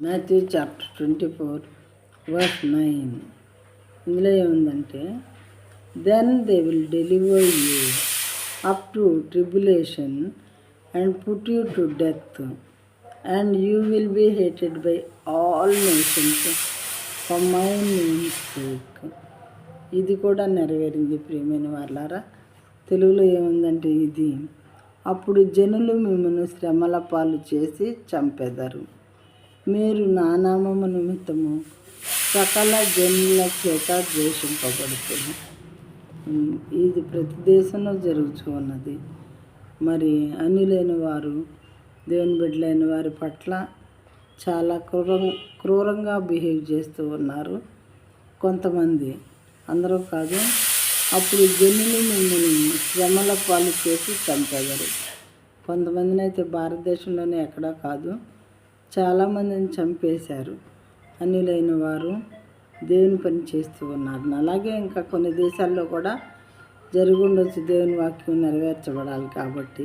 Matthew chapter 24 verse 9. ఇందులో ఏముందంటే, then they will deliver you up to tribulation and put you to death, and you will be hated by all nations for my names sake. ఇది కూడా నెరవేరింది ప్రియమైన వాళ్ళారా. తెలుగులో ఏముందంటే, ఇది అప్పుడు జనులు మిమ్మల్ని శ్రమల పాలు చేసి చంపెదరు. మీరు నా నామము నిమిత్తము సకల జనుల చేత ద్వేషింపబడుతుంది. ఇది ప్రతి దేశంలో జరుగుతూ ఉన్నది. మరి అన్యులైన వారు, దేవుని బిడ్డలైన వారి పట్ల చాలా క్రూరంగా బిహేవ్ చేస్తూ ఉన్నారు కొంతమంది, అందరూ కాదు. అప్పుడు జనులు మిమ్మల్ని శ్రమల పాలు చేసి చంపేవారు. కొంతమందిని అయితే భారతదేశంలోనే ఎక్కడా కాదు, చాలామందిని చంపేశారు. అన్యులైన వారు దేవుని పని చేస్తూ ఉన్నారు. అలాగే ఇంకా కొన్ని దేశాల్లో కూడా జరుగుండొచ్చు, దేవుని వాక్యం నెరవేర్చబడాలి కాబట్టి.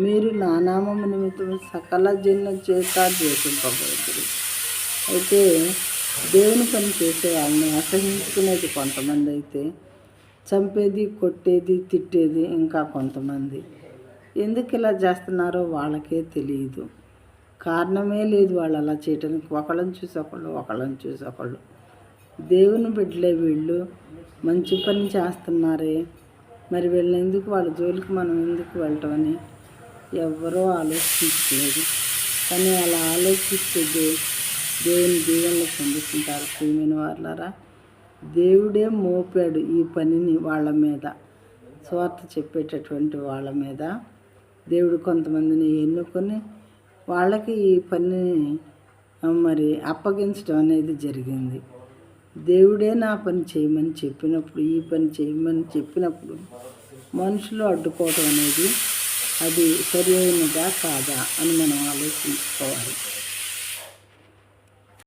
మీరు నా నామము నిమిత్తం సకల జనుల చేత ద్వేషింపబడుతుంది. అయితే దేవుని పని చేసే వాళ్ళని అసహించుకునేది కొంతమంది అయితే, చంపేది, కొట్టేది, తిట్టేది ఇంకా కొంతమంది. ఎందుకు ఇలా చేస్తున్నారో వాళ్ళకే తెలియదు. కారణమే లేదు వాళ్ళు అలా చేయటానికి. ఒకళ్ళని చూసి ఒకళ్ళు దేవుని బిడ్డలే వీళ్ళు, మంచి పని చేస్తున్నారే, మరి వీళ్ళని ఎందుకు, వాళ్ళ జోలికి మనం ఎందుకు వెళ్ళటమని ఎవరో ఆలోచించలేదు. కానీ అలా ఆలోచిస్తే దేవుని దీవెనలు పొందుతుంటారు ప్రియమైన వాళ్ళారా. దేవుడే మోపాడు ఈ పనిని వాళ్ళ మీద, స్వార్థ చెప్పేటటువంటి వాళ్ళ మీద. దేవుడు కొంతమందిని ఎన్నుకొని వాళ్ళకి ఈ పనిని మరి అప్పగించడం అనేది జరిగింది. దేవుడే నా పని చేయమని చెప్పినప్పుడు, ఈ పని చేయమని చెప్పినప్పుడు మనుషులు అడ్డుకోవడం అనేది అది సరి అయినదా కాదా అని మనం ఆలోచించుకోవాలి.